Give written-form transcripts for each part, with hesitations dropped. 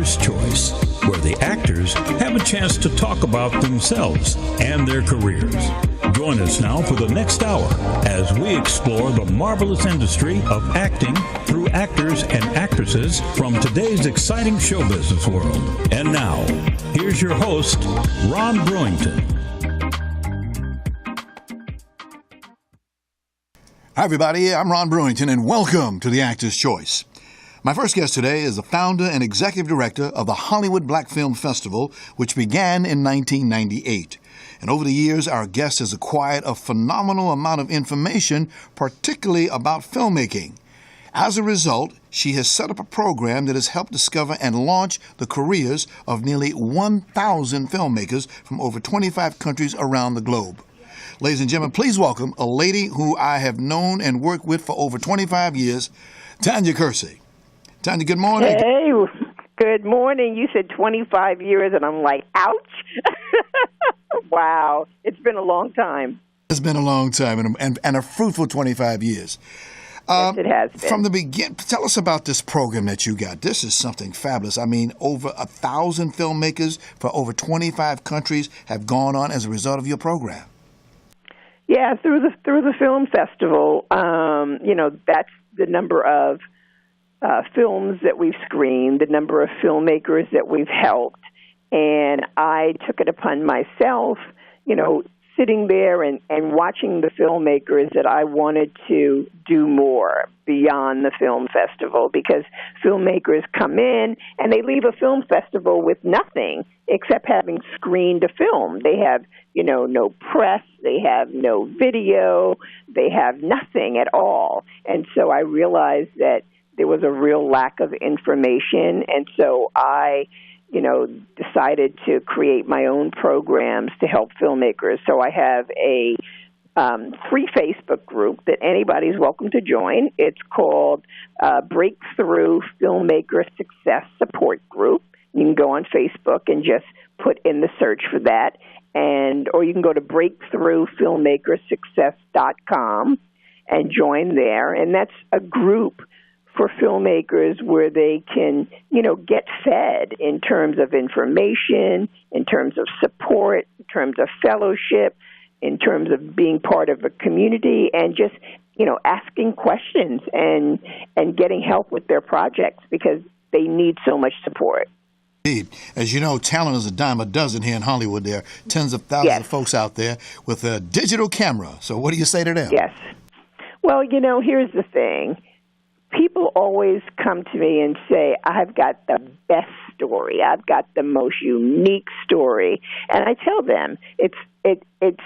Actor's Choice, where the actors have a chance to talk about themselves and their careers. Join us now for the next hour as we explore the marvelous industry of acting through actors and actresses from today's exciting show business world. And now, here's your host, Ron Brewington. Hi, everybody. I'm Ron Brewington, and welcome to the Actor's Choice. My first guest today is the founder and executive director of the Hollywood Black Film Festival, which began in 1998. And over the years, our guest has acquired a phenomenal amount of information, particularly about filmmaking. As a result, she has set up a program that has helped discover and launch the careers of nearly 1,000 filmmakers from over 25 countries around the globe. Ladies and gentlemen, please welcome a lady who I have known and worked with for over 25 years, Tanya Kersey. Tanya, good morning. Hey, good morning. You said 25 years, and I'm like, ouch. Wow. It's been a long time. It's been a long time and a fruitful 25 years. Yes, it has been. From the beginning, tell us about this program that you got. This is something fabulous. I mean, over 1,000 filmmakers for over 25 countries have gone on as a result of your program. Yeah, through the film festival, that's the number of films that we've screened, the number of filmmakers that we've helped, and I took it upon myself, sitting there and watching the filmmakers that I wanted to do more beyond the film festival, because filmmakers come in and they leave a film festival with nothing except having screened a film. They have, no press, they have no video, they have nothing at all. And so I realized that there was a real lack of information, and so I decided to create my own programs to help filmmakers. So I have a free Facebook group that anybody's welcome to join. It's called Breakthrough Filmmaker Success Support Group. You can go on Facebook and just put in the search for that, or you can go to breakthroughfilmmakersuccess.com and join there. And that's a group for filmmakers where they can, get fed in terms of information, in terms of support, in terms of fellowship, in terms of being part of a community, and just, asking questions and getting help with their projects because they need so much support. Indeed. As you know, talent is a dime a dozen here in Hollywood. There are tens of thousands of folks out there with a digital camera. So what do you say to them? Yes. Well, here's the thing. People always come to me and say, I've got the best story. I've got the most unique story. And I tell them it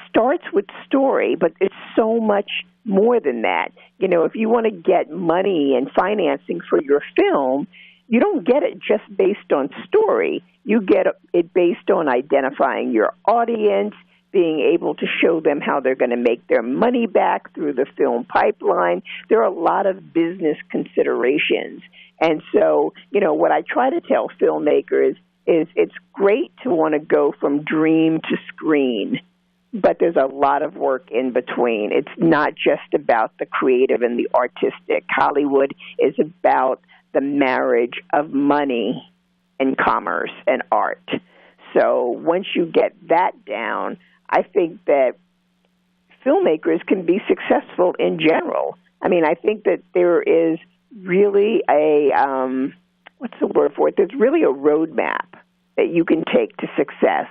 starts with story, but it's so much more than that. If you want to get money and financing for your film, you don't get it just based on story. You get it based on identifying your audience, being able to show them how they're going to make their money back through the film pipeline. There are a lot of business considerations. And so, what I try to tell filmmakers is it's great to want to go from dream to screen, but there's a lot of work in between. It's not just about the creative and the artistic. Hollywood is about the marriage of money and commerce and art. So once you get that down, I think that filmmakers can be successful in general. I mean, I think that there is really there's really a roadmap that you can take to success.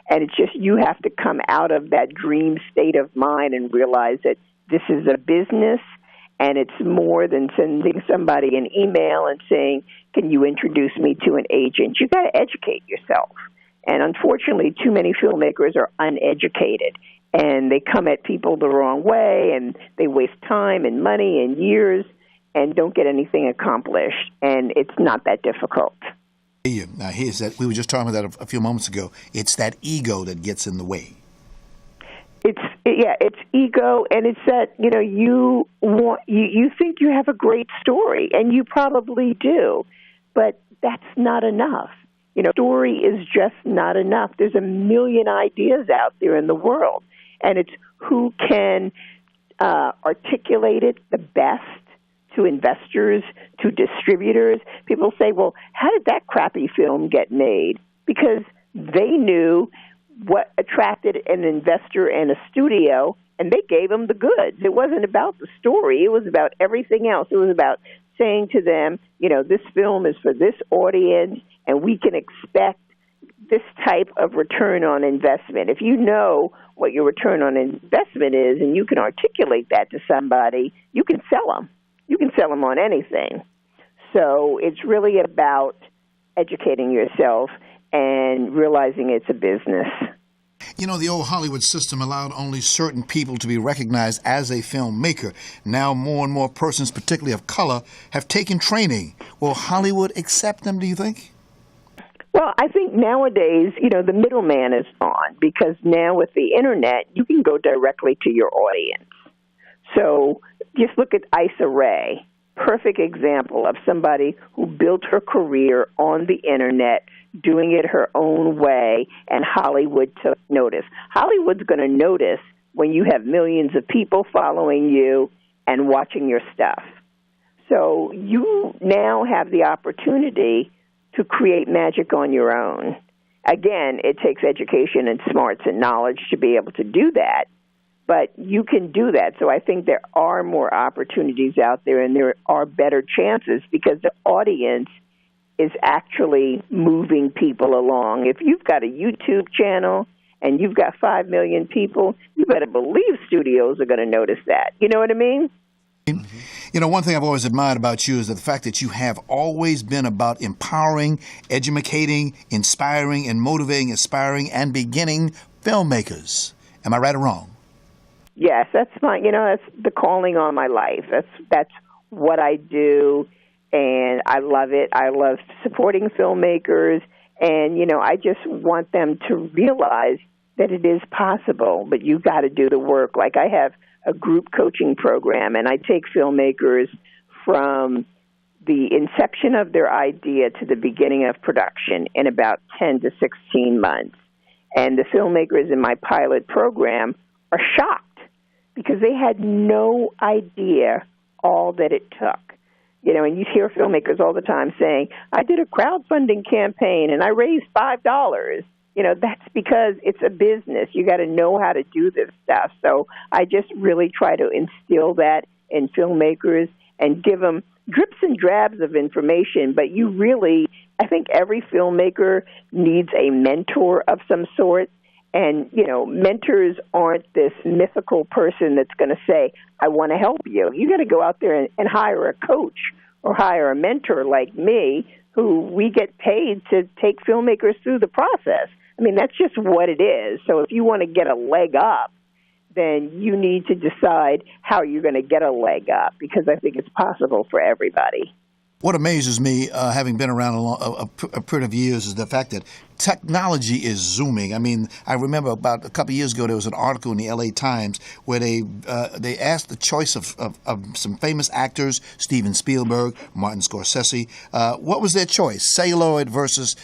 And it's just you have to come out of that dream state of mind and realize that this is a business, and it's more than sending somebody an email and saying, can you introduce me to an agent? You got to educate yourself. And unfortunately, too many filmmakers are uneducated, and they come at people the wrong way, and they waste time and money and years and don't get anything accomplished. And it's not that difficult. Now, here's that. We were just talking about that a few moments ago. It's that ego that gets in the way. It's ego, and it's that you think you have a great story, and you probably do, but that's not enough. Story is just not enough. There's a million ideas out there in the world, and it's who can articulate it the best to investors, to distributors. People say, well, how did that crappy film get made? Because they knew what attracted an investor and a studio, and they gave them the goods. It wasn't about the story. It was about everything else. It was about saying to them, this film is for this audience, and we can expect this type of return on investment. If you know what your return on investment is and you can articulate that to somebody, you can sell them. You can sell them on anything. So it's really about educating yourself and realizing it's a business. The old Hollywood system allowed only certain people to be recognized as a filmmaker. Now more and more persons, particularly of color, have taken training. Will Hollywood accept them, do you think? Well, I think nowadays, the middleman is gone, because now with the Internet, you can go directly to your audience. So just look at Issa Rae, perfect example of somebody who built her career on the Internet, doing it her own way, and Hollywood took notice. Hollywood's going to notice when you have millions of people following you and watching your stuff. So you now have the opportunity to create magic on your own. Again, it takes education and smarts and knowledge to be able to do that, but you can do that. So I think there are more opportunities out there, and there are better chances because the audience is actually moving people along. If you've got a YouTube channel and you've got 5 million people, you better believe studios are going to notice that. You know what I mean? One thing I've always admired about you is the fact that you have always been about empowering, educating, inspiring, and motivating, aspiring, and beginning filmmakers. Am I right or wrong? Yes, that's that's the calling on my life. That's what I do, and I love it. I love supporting filmmakers, and, I just want them to realize that it is possible, but you got to do the work. Like I have a group coaching program, and I take filmmakers from the inception of their idea to the beginning of production in about 10 to 16 months. And the filmmakers in my pilot program are shocked because they had no idea all that it took. And you hear filmmakers all the time saying, I did a crowdfunding campaign and I raised $5. That's because it's a business. You got to know how to do this stuff. So I just really try to instill that in filmmakers and give them drips and drabs of information. But I think every filmmaker needs a mentor of some sort. And, mentors aren't this mythical person that's going to say, I want to help you. You got to go out there and hire a coach or hire a mentor like me, who we get paid to take filmmakers through the process. I mean, that's just what it is. So if you want to get a leg up, then you need to decide how you're going to get a leg up, because I think it's possible for everybody. What amazes me, having been around a period of years, is the fact that technology is zooming. I mean, I remember about a couple of years ago, there was an article in the LA Times where they asked the choice of some famous actors, Steven Spielberg, Martin Scorsese. What was their choice? Celluloid versus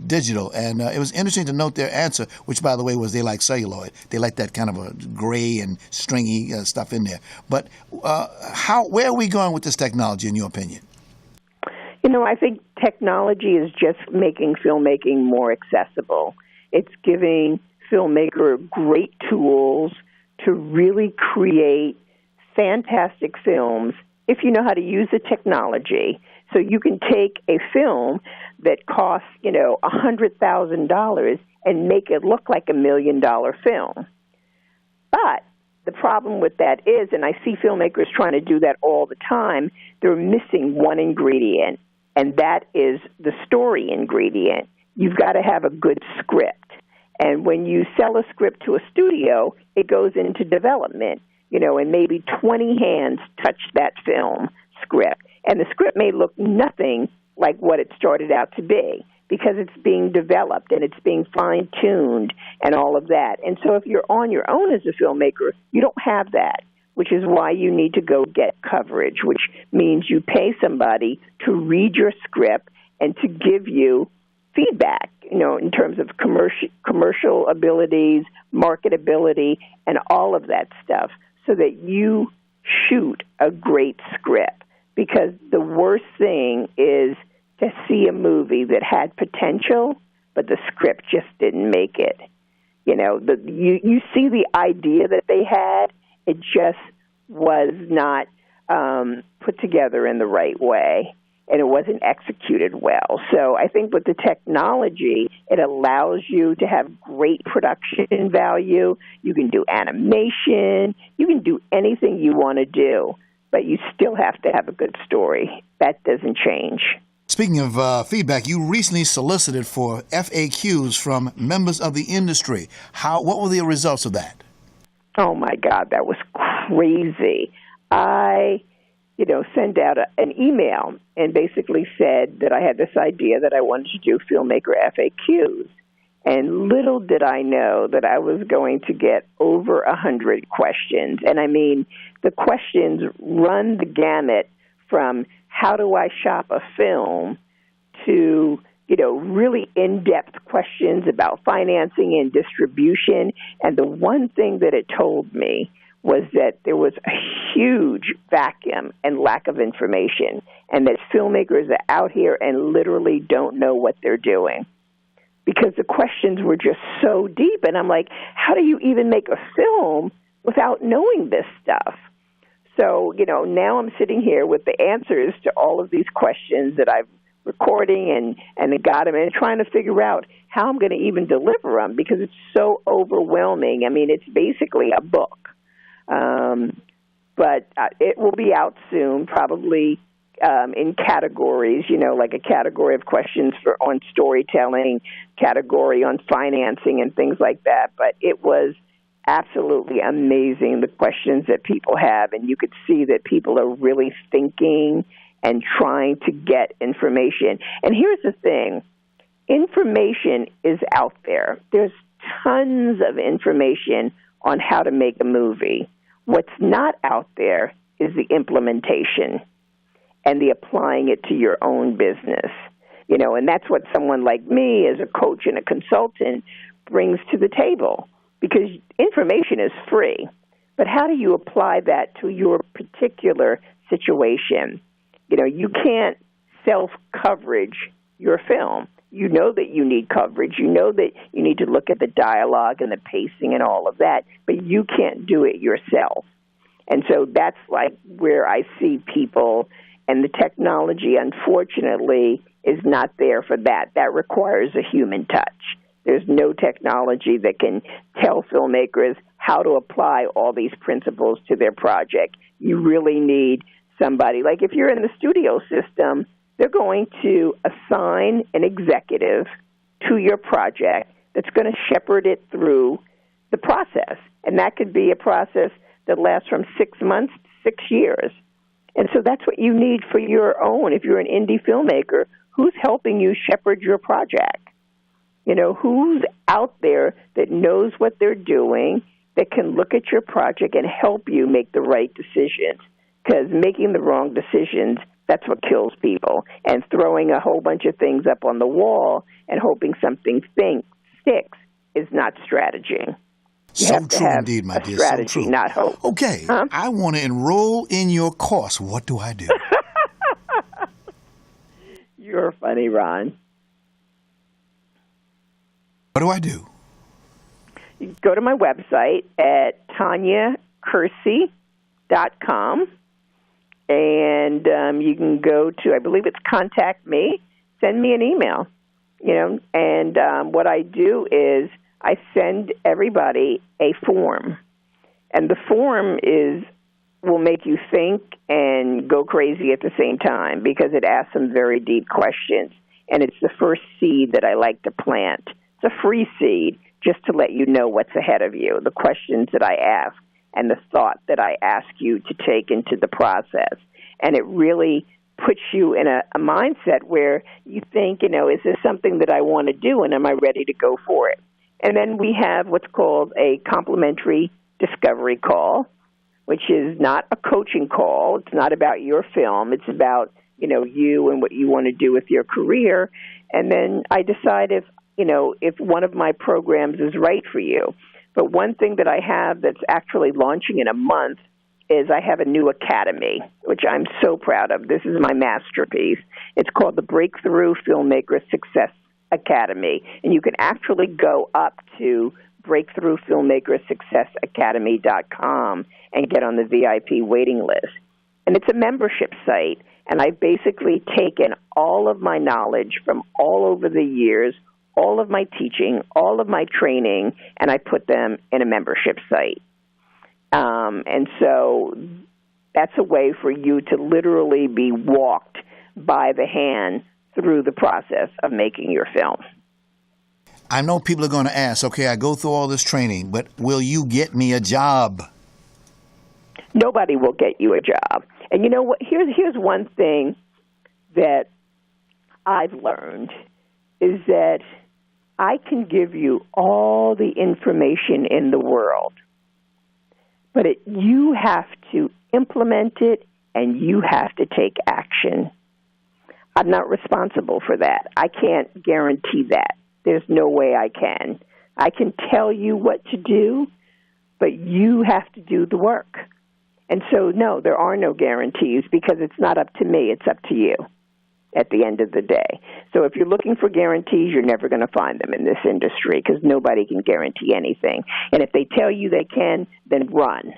digital. And it was interesting to note their answer, which, by the way, was they like celluloid. They like that kind of a gray and stringy stuff in there. But where are we going with this technology, in your opinion? I think technology is just making filmmaking more accessible. It's giving filmmakers great tools to really create fantastic films if you know how to use the technology. So you can take a film that costs, $100,000 and make it look like $1 million film. But the problem with that is, and I see filmmakers trying to do that all the time, they're missing one ingredient. And that is the story ingredient. You've got to have a good script. And when you sell a script to a studio, it goes into development, and maybe 20 hands touch that film script. And the script may look nothing like what it started out to be, because it's being developed and it's being fine-tuned and all of that. And so if you're on your own as a filmmaker, you don't have that, which is why you need to go get coverage, which means you pay somebody to read your script and to give you feedback, in terms of commercial abilities, marketability, and all of that stuff, so that you shoot a great script. because the worst thing is to see a movie that had potential, but the script just didn't make it. You know, you see the idea that they had, it just was not put together in the right way, and it wasn't executed well. So I think with the technology, it allows you to have great production value. You can do animation. You can do anything you want to do, but you still have to have a good story. That doesn't change. Speaking of feedback, you recently solicited for FAQs from members of the industry. What were the results of that? Oh, my God, that was crazy. I sent out an email and basically said that I had this idea that I wanted to do filmmaker FAQs. And little did I know that I was going to get over 100 questions. And I mean, the questions run the gamut from how do I shop a film to, really in-depth questions about financing and distribution. And the one thing that it told me was that there was a huge vacuum and lack of information, and that filmmakers are out here and literally don't know what they're doing because the questions were just so deep. And I'm like, how do you even make a film without knowing this stuff? So, now I'm sitting here with the answers to all of these questions that I've recording and got them and trying to figure out how I'm going to even deliver them because it's so overwhelming. I mean, it's basically a book. But it will be out soon, probably in categories, like a category of questions on storytelling, category on financing and things like that. But it was absolutely amazing, the questions that people have, and you could see that people are really thinking and trying to get information. And here's the thing. Information is out there. There's tons of information on how to make a movie. What's not out there is the implementation and the applying it to your own business. And that's what someone like me as a coach and a consultant brings to the table, because information is free. But how do you apply that to your particular situation? You can't self-coverage your film. You know that you need coverage. You know that you need to look at the dialogue and the pacing and all of that, but you can't do it yourself. And so that's like where I see people, and the technology, unfortunately, is not there for that. That requires a human touch. There's no technology that can tell filmmakers how to apply all these principles to their project. You really need somebody. Like if you're in the studio system, they're going to assign an executive to your project that's going to shepherd it through the process. And that could be a process that lasts from 6 months to 6 years. And so that's what you need for your own. If you're an indie filmmaker, who's helping you shepherd your project? Who's out there that knows what they're doing, that can look at your project and help you make the right decisions? Because making the wrong decisions, that's what kills people. And throwing a whole bunch of things up on the wall and hoping something sticks is not strategy. So true indeed, my dear. Strategy, so true. not hope. Okay, I want to enroll in your course. What do I do? You're funny, Ron. What do I do? You go to my website at TanyaKersey.com, and you can go to, I believe it's Contact Me, send me an email, and what I do is I send everybody a form, and the form will make you think and go crazy at the same time because it asks some very deep questions, and it's the first seed that I like to plant. It's a free seed just to let you know what's ahead of you, the questions that I ask and the thought that I ask you to take into the process. And it really puts you in a mindset where you think, is this something that I want to do, and am I ready to go for it? And then we have what's called a complimentary discovery call, which is not a coaching call. It's not about your film. It's about, you and what you want to do with your career. And then I decide if one of my programs is right for you. But one thing that I have that's actually launching in a month is I have a new academy, which I'm so proud of. This is my masterpiece. It's called the Breakthrough Filmmaker Success Academy, and you can actually go up to breakthroughfilmmakersuccessacademy.com and get on the VIP waiting list. And it's a membership site, and I've basically taken all of my knowledge from all over the years, all of my teaching, all of my training, and I put them in a membership site. And so that's a way for you to literally be walked by the hand through the process of making your film. I know people are going to ask, okay, I go through all this training, but will you get me a job? Nobody will get you a job. And you know what? Here's one thing that I've learned is that I can give you all the information in the world, but you have to implement it and you have to take action. I'm not responsible for that. I can't guarantee that. There's no way I can. I can tell you what to do, but you have to do the work. And so, no, there are no guarantees because it's not up to me. It's up to you at the end of the day. So if you're looking for guarantees, you're never going to find them in this industry because nobody can guarantee anything. And if they tell you they can, then run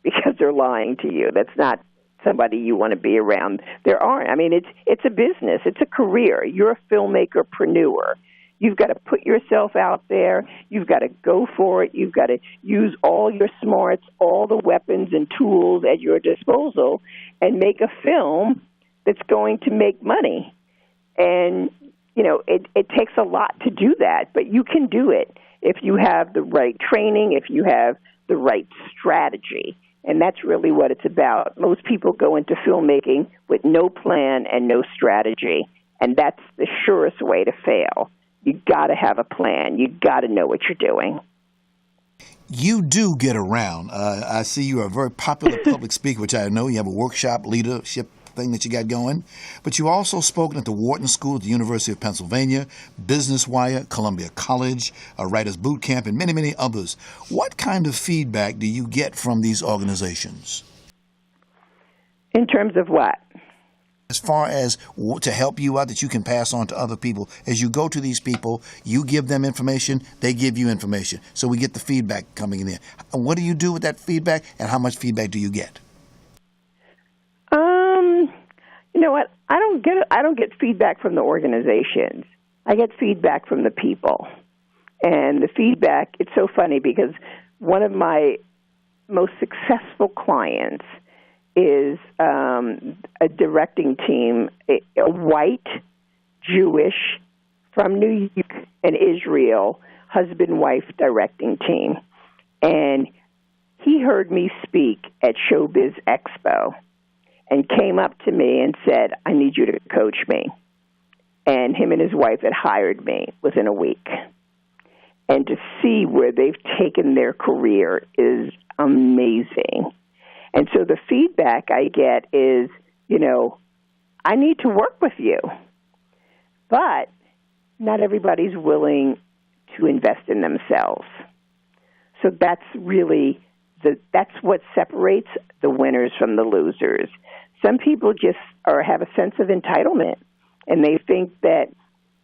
because they're lying to you. That's not somebody you want to be around. There aren't. I mean, it's a business. It's a career. You're a filmmaker-preneur. You've got to put yourself out there. You've got to go for it. You've got to use all your smarts, all the weapons and tools at your disposal, and make a film that's going to make money. And, you know, it takes a lot to do that, but you can do it if you have the right training, if you have the right strategy. And that's really what it's about. Most people go into filmmaking with no plan and no strategy, and that's the surest way to fail. You got to have a plan. You got to know what you're doing. You do get around. I see you are a very popular public speaker, which I know. You have a workshop leadership thing that you got going. But you also spoken at the Wharton School at the University of Pennsylvania, Business Wire, Columbia College, Writers Boot Camp, and many, many others. What kind of feedback do you get from these organizations? In terms of what? As far as to help you out that you can pass on to other people. As you go to these people, you give them information, they give you information. So we get the feedback coming in there. What do you do with that feedback, and how much feedback do you get? You know what? I don't get feedback from the organizations. I get feedback from the people. And the feedback, it's so funny because one of my most successful clients is a directing team, a white, Jewish, from New York and Israel, husband-wife directing team. And he heard me speak at Showbiz Expo and came up to me and said, I need you to coach me. And him and his wife had hired me within a week. And to see where they've taken their career is amazing. And so the feedback I get is, you know, I need to work with you. But not everybody's willing to invest in themselves. So that's really that's what separates the winners from the losers. Some people just have a sense of entitlement, and they think that,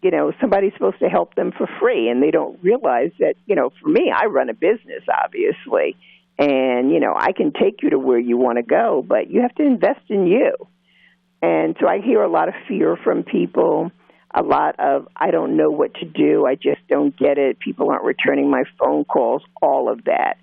you know, somebody's supposed to help them for free, and they don't realize that, you know, for me, I run a business, obviously, and, you know, I can take you to where you want to go, but you have to invest in you. And so I hear a lot of fear from people, a lot of, I don't know what to do, I just don't get it, people aren't returning my phone calls, all of that.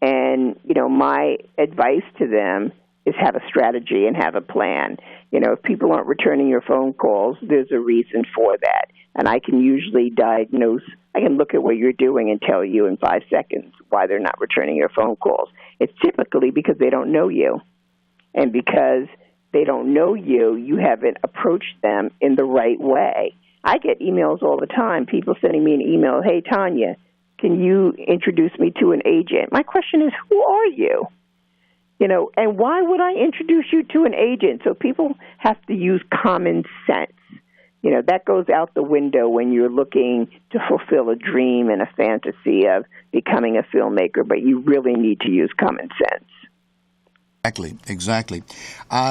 And, you know, my advice to them is have a strategy and have a plan. You know, if people aren't returning your phone calls, there's a reason for that. And I can usually diagnose, I can look at what you're doing and tell you in 5 seconds why they're not returning your phone calls. It's typically because they don't know you. And because they don't know you, you haven't approached them in the right way. I get emails all the time, people sending me an email, hey, Tanya, can you introduce me to an agent? My question is, who are you? You know, and why would I introduce you to an agent? So people have to use common sense. You know, that goes out the window when you're looking to fulfill a dream and a fantasy of becoming a filmmaker, but you really need to use common sense. Exactly, exactly.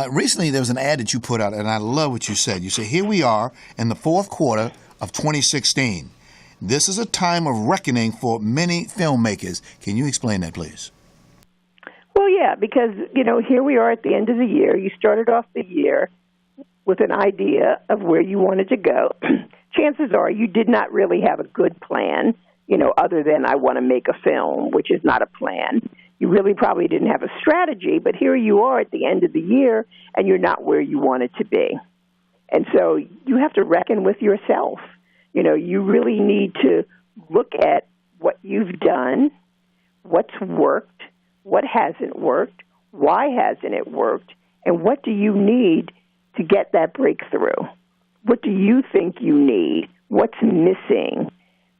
Recently, there was an ad that you put out, and I love what you said. You say, here we are in the fourth quarter of 2016. This is a time of reckoning for many filmmakers. Can you explain that, please? Well, yeah, because, here we are at the end of the year. You started off the year with an idea of where you wanted to go. Chances are you did not really have a good plan, other than I want to make a film, which is not a plan. You really probably didn't have a strategy, but here you are at the end of the year, and you're not where you wanted to be. And so you have to reckon with yourself. You really need to look at what you've done, what's worked, what hasn't worked, why hasn't it worked, and what do you need to get that breakthrough? What do you think you need? What's missing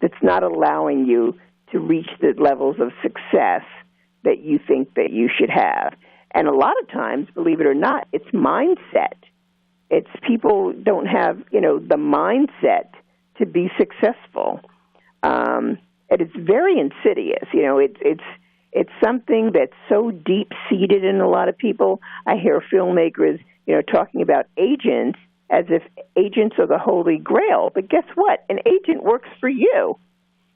that's not allowing you to reach the levels of success that you think that you should have? And a lot of times, believe it or not, it's mindset. It's people don't have, the mindset to be successful. And it's very insidious. It's something that's so deep-seated in a lot of people. I hear filmmakers, talking about agents as if agents are the holy grail. But guess what? An agent works for you.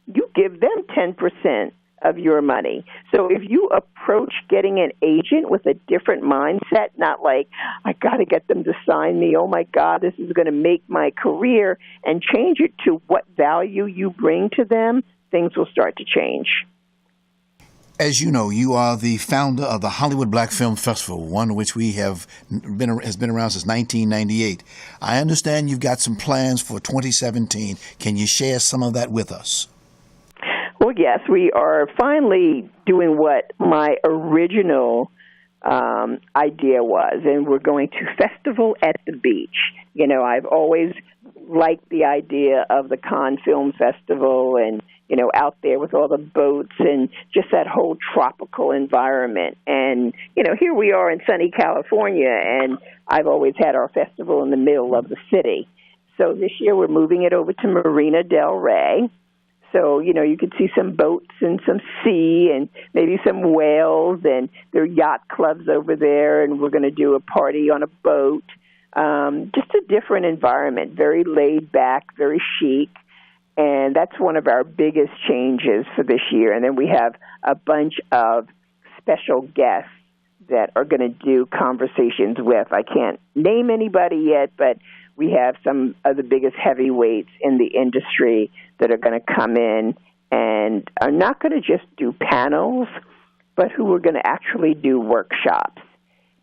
You give them 10% of your money. So if you approach getting an agent with a different mindset, not like, I got to get them to sign me, oh my God, this is going to make my career, and change it to what value you bring to them, things will start to change. As you know, you are the founder of the Hollywood Black Film Festival, one which has been around since 1998. I understand you've got some plans for 2017. Can you share some of that with us? Well, yes, we are finally doing what my original idea was, and we're going to Festival at the Beach. I've always liked the idea of the Cannes Film Festival and, out there with all the boats and just that whole tropical environment. And, here we are in sunny California, and I've always had our festival in the middle of the city. So this year we're moving it over to Marina del Rey. So, you could see some boats and some sea and maybe some whales, and there are yacht clubs over there, and we're going to do a party on a boat. Just a different environment, very laid back, very chic, and that's one of our biggest changes for this year. And then we have a bunch of special guests that are going to do conversations with. I can't name anybody yet, but we have some of the biggest heavyweights in the industry that are going to come in and are not going to just do panels, but who are going to actually do workshops.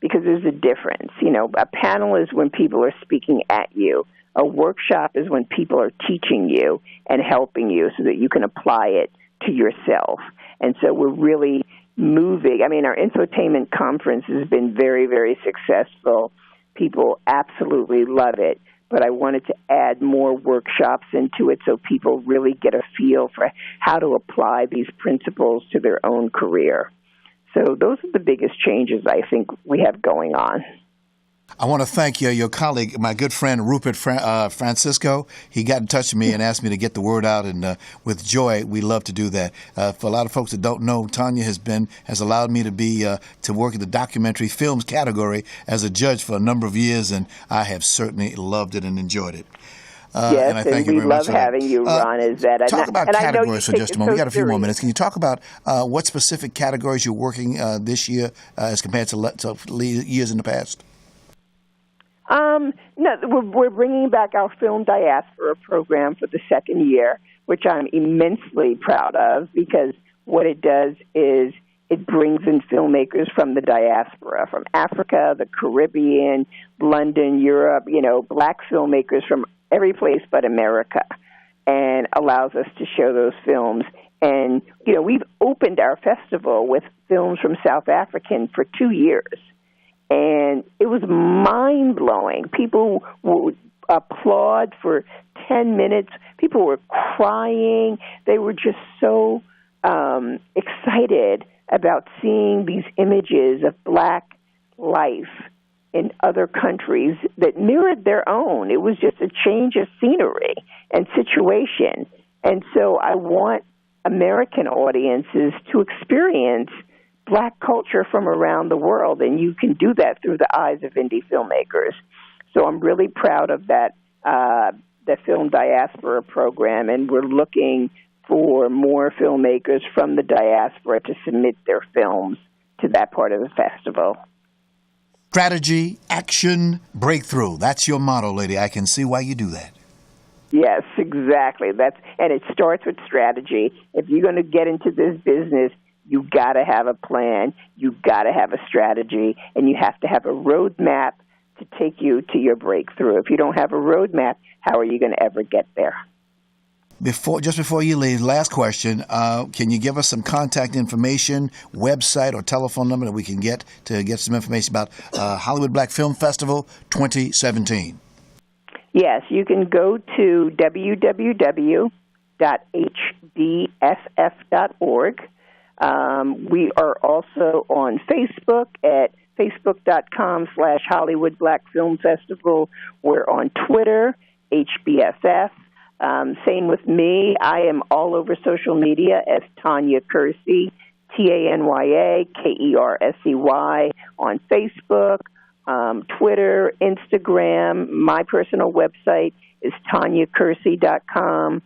Because there's a difference. A panel is when people are speaking at you. A workshop is when people are teaching you and helping you so that you can apply it to yourself. And so we're really moving. Our infotainment conference has been very, very successful. People absolutely love it. But I wanted to add more workshops into it so people really get a feel for how to apply these principles to their own career. So those are the biggest changes I think we have going on. I want to thank your colleague, my good friend Rupert Francisco. He got in touch with me and asked me to get the word out, and with joy, we love to do that. For a lot of folks that don't know, Tanya has allowed me to work in the documentary films category as a judge for a number of years, and I have certainly loved it and enjoyed it. Yes, and I thank you we very love much having you, Ron. Talk about categories for just a moment. We got a few more minutes. Serious. Can you talk about what specific categories you're working this year as compared to years in the past? No, we're bringing back our Film Diaspora program for the second year, which I'm immensely proud of, because what it does is it brings in filmmakers from the diaspora, from Africa, the Caribbean, London, Europe, black filmmakers from every place but America, and allows us to show those films. And, we've opened our festival with films from South Africa for 2 years. And it was mind-blowing. People would applaud for 10 minutes. People were crying. They were just so excited about seeing these images of black life in other countries that mirrored their own. It was just a change of scenery and situation. And so I want American audiences to experience black culture from around the world, and you can do that through the eyes of indie filmmakers. So I'm really proud of that, the Film Diaspora program, and we're looking for more filmmakers from the diaspora to submit their films to that part of the festival. Strategy, action, breakthrough. That's your motto, lady. I can see why you do that. Yes, exactly. And it starts with strategy. If you're going to get into this business, you got to have a plan, you got to have a strategy, and you have to have a roadmap to take you to your breakthrough. If you don't have a roadmap, how are you going to ever get there? Just before you leave, last question. Can you give us some contact information, website or telephone number that we can get to get some information about Hollywood Black Film Festival 2017? Yes, you can go to www.hdff.org. We are also on Facebook at facebook.com/Hollywood Black Film Festival. We're on Twitter, HBFF. Same with me. I am all over social media as Tanya Kersey, Tanya Kersey, on Facebook, Twitter, Instagram. My personal website is TanyaKersey.com.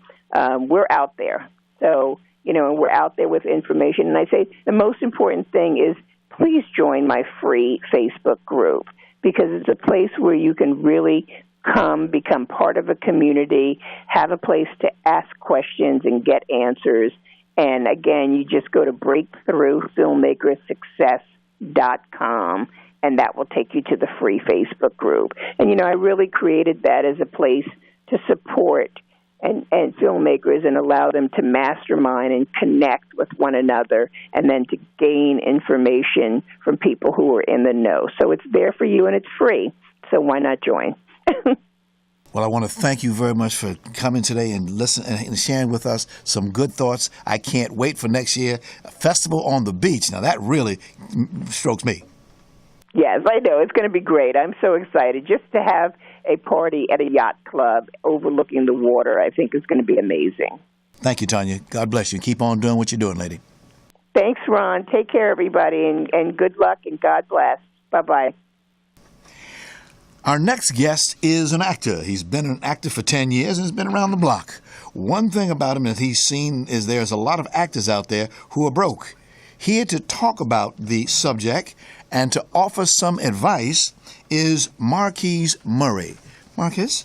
We're out there. So, we're out there with information. And I say the most important thing is please join my free Facebook group, because it's a place where you can really become part of a community, have a place to ask questions and get answers. And again, you just go to breakthroughfilmmakersuccess.com, and that will take you to the free Facebook group. And, I really created that as a place to support and filmmakers and allow them to mastermind and connect with one another, and then to gain information from people who are in the know. So it's there for you, and it's free. So why not join? Well, I want to thank you very much for coming today and listening and sharing with us some good thoughts. I can't wait for next year. A festival on the beach. Now, that really strokes me. Yes, I know. It's going to be great. I'm so excited. Just to have a party at a yacht club overlooking the water, I think is going to be amazing. Thank you, Tanya. God bless you. Keep on doing what you're doing, lady. Thanks, Ron. Take care, everybody, and good luck, and God bless. Bye-bye. Our next guest is an actor. He's been an actor for 10 years and has been around the block. One thing about him that he's seen is there's a lot of actors out there who are broke. Here to talk about the subject and to offer some advice is Marques Murrey. Marques?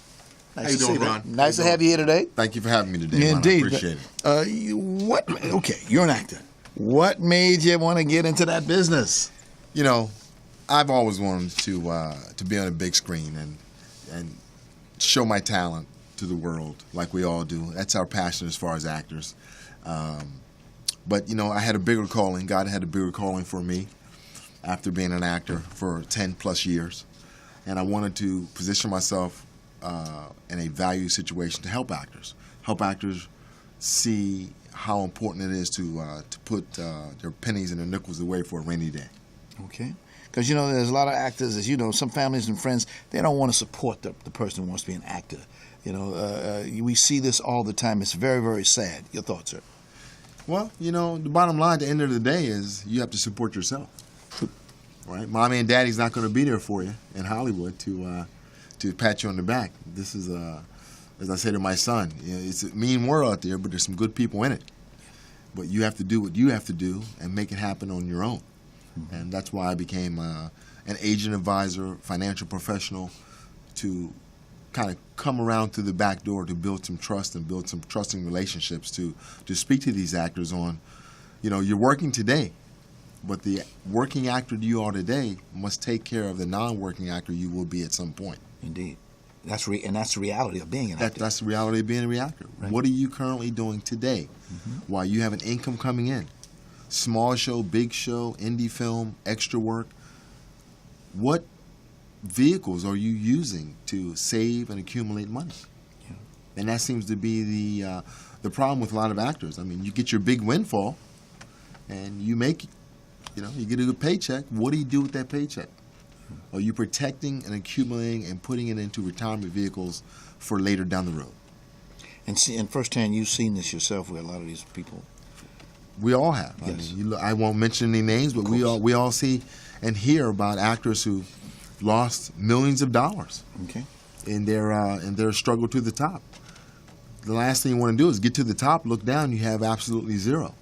How you doing, Ron? Nice to have you here today. Thank you for having me today, Ron. Indeed. I appreciate it. Okay, you're an actor. What made you want to get into that business? I've always wanted to be on a big screen and show my talent to the world like we all do. That's our passion as far as actors. But I had a bigger calling. God had a bigger calling for me after being an actor for 10 plus years. And I wanted to position myself in a value situation to help actors see how important it is to put their pennies and their nickels away for a rainy day. Okay. Because, there's a lot of actors, as you know, some families and friends, they don't want to support the person who wants to be an actor. We see this all the time. It's very, very sad. Your thoughts, sir? Well, the bottom line at the end of the day is you have to support yourself. Right? Mommy and daddy's not going to be there for you in Hollywood to pat you on the back. This is, as I say to my son, it's a mean world out there, but there's some good people in it. But you have to do what you have to do and make it happen on your own. Mm-hmm. And that's why I became an agent advisor, financial professional, to kind of come around through the back door to build some trust and build some trusting relationships to speak to these actors on, you're working today, but the working actor you are today must take care of the non-working actor you will be at some point. Indeed. That's the reality of being an actor. That's the reality of being a actor. Right. What are you currently doing today while you have an income coming in? Small show, big show, indie film, extra work. What vehicles are you using to save and accumulate money? Yeah. And that seems to be the problem with a lot of actors. I mean, you get your big windfall, and you make, you get a good paycheck. What do you do with that paycheck? Are you protecting and accumulating and putting it into retirement vehicles for later down the road? And firsthand, you've seen this yourself, where a lot of these people. We all have. Yes. I mean, I won't mention any names, but we all see and hear about actors who lost millions of dollars in their struggle to the top. The last thing you want to do is get to the top, look down, you have absolutely zero.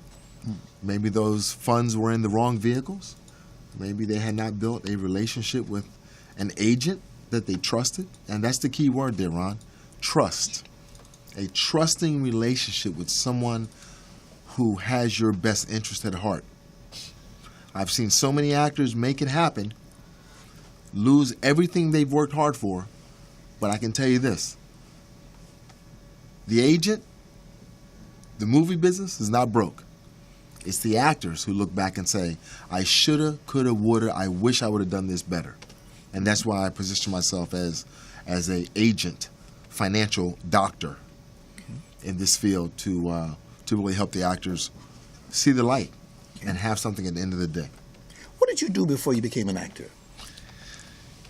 Maybe those funds were in the wrong vehicles. Maybe they had not built a relationship with an agent that they trusted. And that's the key word there, Ron. Trust. A trusting relationship with someone who has your best interest at heart. I've seen so many actors make it happen, lose everything they've worked hard for, but I can tell you this. The agent, the movie business is not broke. It's the actors who look back and say, I shoulda, coulda, woulda, I wish I would have done this better. And that's why I position myself as an agent, financial doctor in this field to really help the actors see the light and have something at the end of the day. What did you do before you became an actor?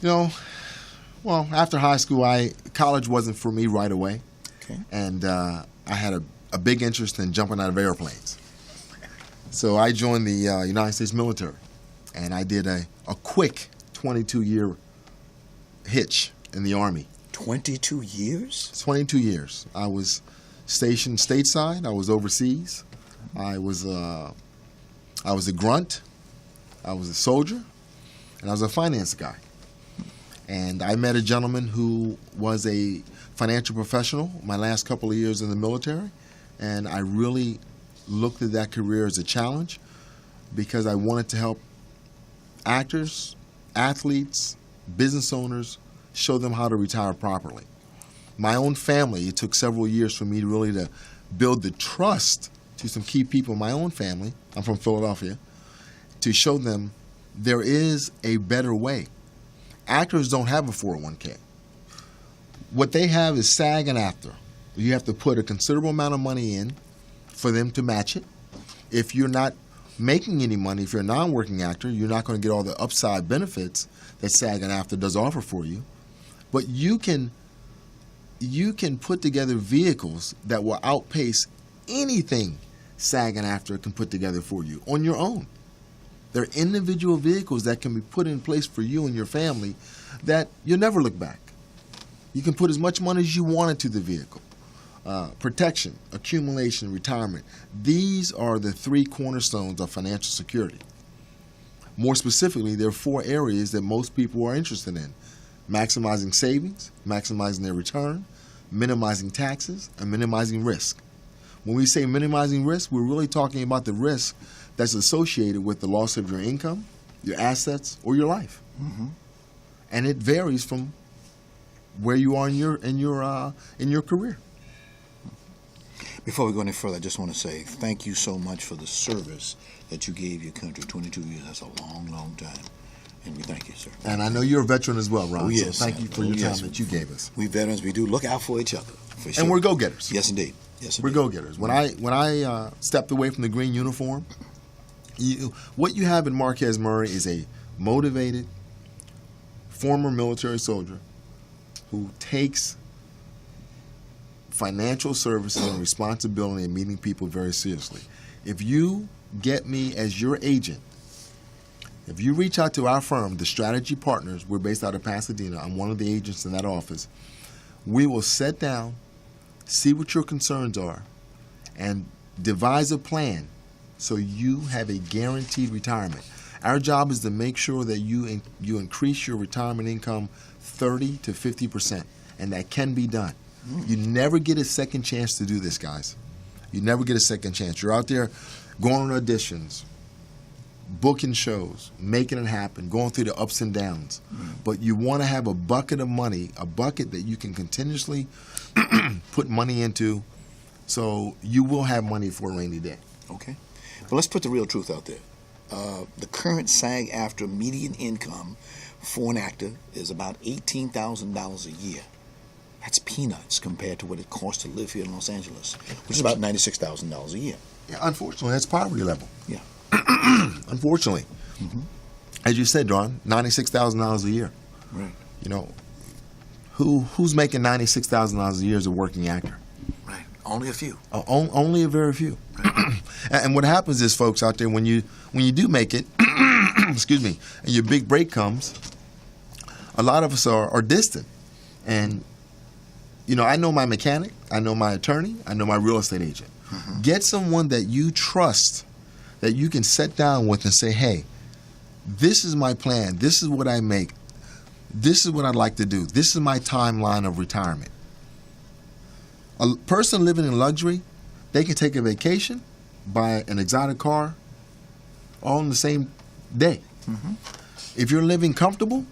Well, after high school, college wasn't for me right away. And I had a big interest in jumping out of airplanes. So I joined the United States military, and I did a quick 22-year hitch in the Army. 22 years? 22 years. I was stationed stateside. I was overseas. I was a grunt. I was a soldier, and I was a finance guy. And I met a gentleman who was a financial professional my last couple of years in the military, and I really looked at that career as a challenge because I wanted to help actors, athletes, business owners, show them how to retire properly. My own family, it took several years for me to build the trust to some key people in my own family, I'm from Philadelphia, to show them there is a better way. Actors don't have a 401k. What they have is SAG and AFTRA. You have to put a considerable amount of money in for them to match it. If you're not making any money, if you're a non-working actor, you're not going to get all the upside benefits that SAG and AFTRA does offer for you. But you can put together vehicles that will outpace anything SAG and AFTRA can put together for you on your own. They're individual vehicles that can be put in place for you and your family that you'll never look back. You can put as much money as you want into the vehicle. Protection, accumulation, retirement. These are the three cornerstones of financial security. More specifically, there are 4 areas that most people are interested in. Maximizing savings, maximizing their return, minimizing taxes, and minimizing risk. When we say minimizing risk, we're really talking about the risk that's associated with the loss of your income, your assets, or your life. And it varies from where you are in your career. Before we go any further, I just want to say thank you so much for the service that you gave your country. 22 years, that's a long, long time. And we thank you, sir. And I know you're a veteran as well, Ron. Oh, yes. So thank you for your time that you gave us. We veterans, we do look out for each other. For sure. And we're go-getters. Yes, indeed. Yes, indeed. We're go-getters. When I stepped away from the green uniform, what you have in Marques Murrey is a motivated former military soldier who takes financial services and responsibility and meeting people very seriously. If you get me as your agent, if you reach out to our firm, the Strategy Partners, we're based out of Pasadena, I'm one of the agents in that office, we will sit down, see what your concerns are, and devise a plan so you have a guaranteed retirement. Our job is to make sure that you increase your retirement income 30 to 50%, and that can be done. You never get a second chance to do this, guys. You never get a second chance. You're out there going on auditions, booking shows, making it happen, going through the ups and downs. But you want to have a bucket of money, a bucket that you can continuously put money into, so you will have money for a rainy day. Okay. But let's put the real truth out there. The current SAG-AFTRA median income for an actor is about $18,000 a year. That's peanuts compared to what it costs to live here in Los Angeles, which is about $96,000 a year. Yeah, unfortunately, that's poverty level. Yeah. Unfortunately. As you said, Ron, $96,000 a year. Right. You know, who's making $96,000 a year as a working actor? Right. Only a few. Only a very few. And what happens is, folks out there, when you do make it, excuse me, and your big break comes, a lot of us are distant. And, I know my mechanic, I know my attorney, I know my real estate agent. Mm-hmm. Get someone that you trust, that you can sit down with and say, hey, this is my plan. This is what I make. This is what I'd like to do. This is my timeline of retirement. A person living in luxury, they can take a vacation, buy an exotic car, all in the same day. Mm-hmm. If you're living comfortable,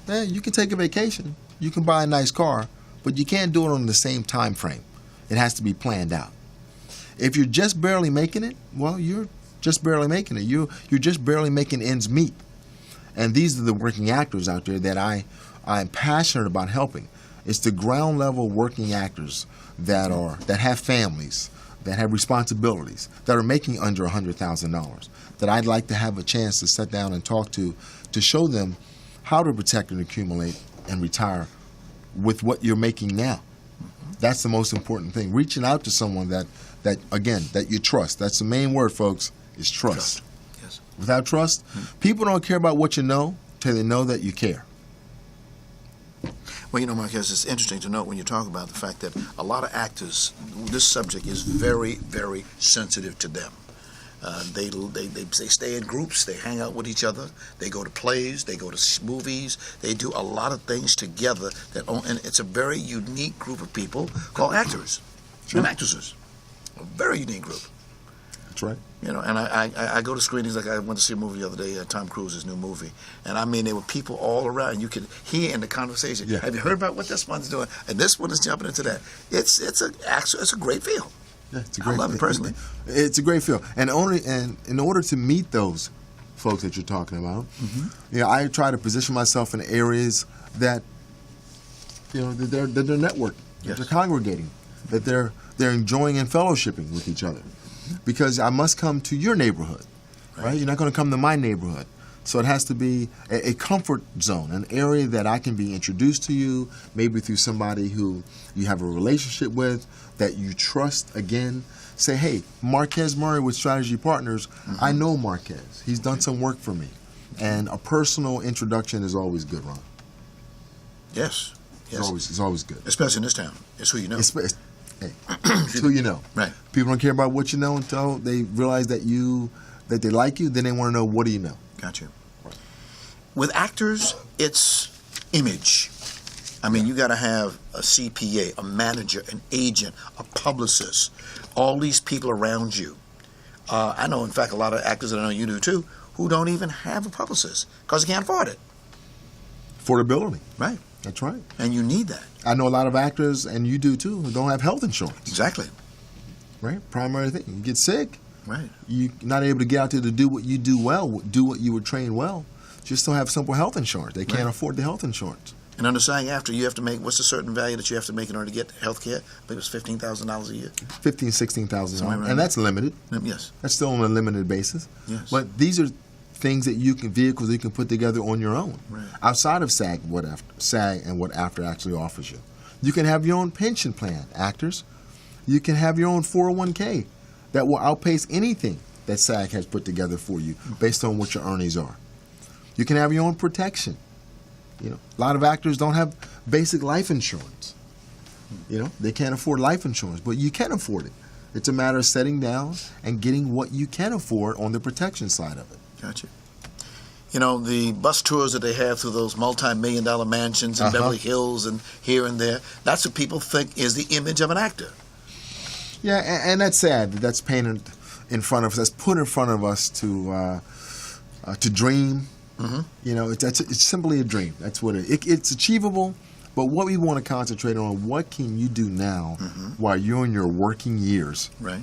you can take a vacation. You can buy a nice car, but you can't do it on the same time frame. It has to be planned out. If you're just barely making it, well, you're just barely making it. You're just barely making ends meet. And these are the working actors out there that I'm passionate about helping. It's the ground level working actors that have families, that have responsibilities, that are making under $100,000, that I'd like to have a chance to sit down and talk to show them how to protect and accumulate and retire with what you're making now. That's the most important thing. Reaching out to someone that you trust. That's the main word, folks, is trust. Yes. Without trust, people don't care about what you know till they know that you care. Well, Marques, it's interesting to note when you talk about the fact that a lot of actors, this subject is very, very sensitive to them. They stay in groups. They hang out with each other. They go to plays. They go to movies. They do a lot of things together. And it's a very unique group of people called actors and actresses. A very unique group. That's right. And I go to screenings. Like I went to see a movie the other day, Tom Cruise's new movie, and I mean there were people all around. And you could hear in the conversation. Yeah. Have you heard about what this one's doing? And this one is jumping into that. It's a great feel. Yeah, it's a great. I love it personally. It's a great feel, and in order to meet those folks that you're talking about, mm-hmm. I try to position myself in areas that that they're networking, yes. that they're congregating, that they're enjoying and fellowshipping with each other, because I must come to your neighborhood, right? You're not going to come to my neighborhood. So it has to be a comfort zone, an area that I can be introduced to you, maybe through somebody who you have a relationship with, that you trust. Again, say, hey, Marques Murrey with Strategy Partners, mm-hmm. I know Marques. He's done some work for me. And a personal introduction is always good, Ron. Yes. It's always good. Especially in this town. It's who you know. It's who you know. Right. People don't care about what you know until they realize that they like you. Then they want to know, what do you know? Got you. With actors, it's image. I mean, you got to have a CPA, a manager, an agent, a publicist, all these people around you. I know, in fact, a lot of actors that I know you do too, who don't even have a publicist because they can't afford it. Affordability. Right. That's right. And you need that. I know a lot of actors, and you do too, who don't have health insurance. Exactly. Right? Primary thing. You get sick. Right. You're not able to get out there to do what you do well, do what you were trained well. Just don't have simple health insurance. They can't afford the health insurance. And under SAG-AFTRA, you have to make, what's a certain value that you have to make in order to get health care? I believe it's $15,000 a year. $16,000. Right. And that's limited. Yes. That's still on a limited basis. Yes. But these are things that vehicles that you can put together on your own. Right. Outside of SAG and what AFTRA actually offers you. You can have your own pension plan, actors. You can have your own 401k that will outpace anything that SAG has put together for you based on what your earnings are. You can have your own protection. A lot of actors don't have basic life insurance. They can't afford life insurance, but you can afford it. It's a matter of sitting down and getting what you can afford on the protection side of it. Gotcha. The bus tours that they have through those multi-million-dollar mansions in Beverly Hills and here and there, that's what people think is the image of an actor. Yeah, and that's sad. That's painted in front of us. That's put in front of us to dream. Mm-hmm. It's simply a dream. That's what it's achievable. But what we want to concentrate on, what can you do now while you're in your working years, right,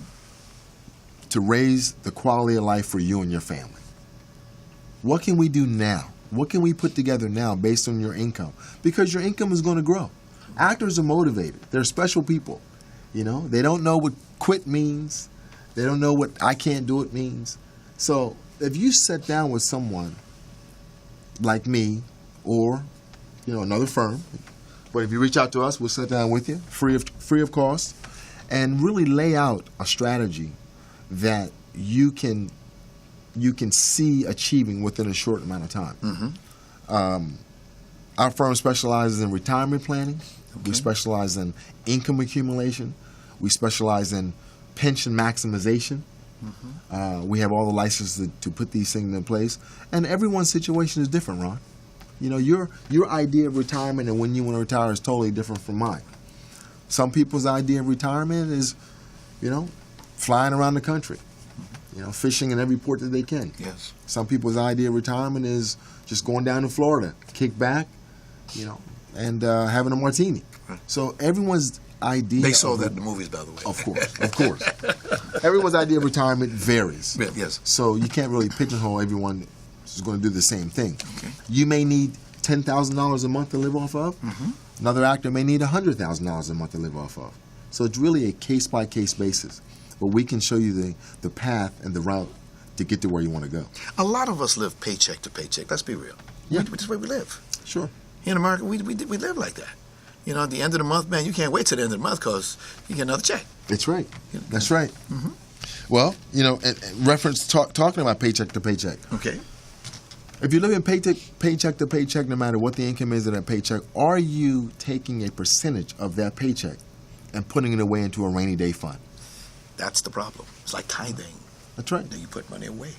to raise the quality of life for you and your family? What can we do now? What can we put together now based on your income? Because your income is going to grow. Actors are motivated. They're special people. They don't know what quit means. They don't know what I can't do it means. So if you sit down with someone like me or another firm, but if you reach out to us, we'll sit down with you free of cost, and really lay out a strategy that you can see achieving within a short amount of time. Our firm specializes in retirement planning. We specialize in income accumulation. We specialize in pension maximization. We have all the licenses to put these things in place. And everyone's situation is different, Ron. You know, your idea of retirement and when you want to retire is totally different from mine. Some people's idea of retirement is, you know, flying around the country, you know, fishing in every port that they can. Yes. Some people's idea of retirement is just going down to Florida, kick back, you know, and having a martini. Right. So everyone's idea. They saw that in the movies, by the way. Of course, of course. Everyone's idea of retirement varies. Yes. So you can't really pigeonhole everyone who's going to do the same thing. Okay. You may need $10,000 a month to live off of. Another actor may need $100,000 a month to live off of. So it's really a case-by-case basis. But we can show you the path and the route to get to where you want to go. A lot of us live paycheck to paycheck. Let's be real. Yeah. That's the way we live. Sure. Here in America, we live like that. You know, at the end of the month, man, you can't wait till the end of the month because you get another check. That's right. That's right. Well, you know, and reference talking about paycheck to paycheck. Okay. If you're living paycheck to paycheck, no matter what the income is of that paycheck, are you taking a percentage of that paycheck and putting it away into a rainy day fund? That's the problem. It's like tithing. That's right. Then you put money away.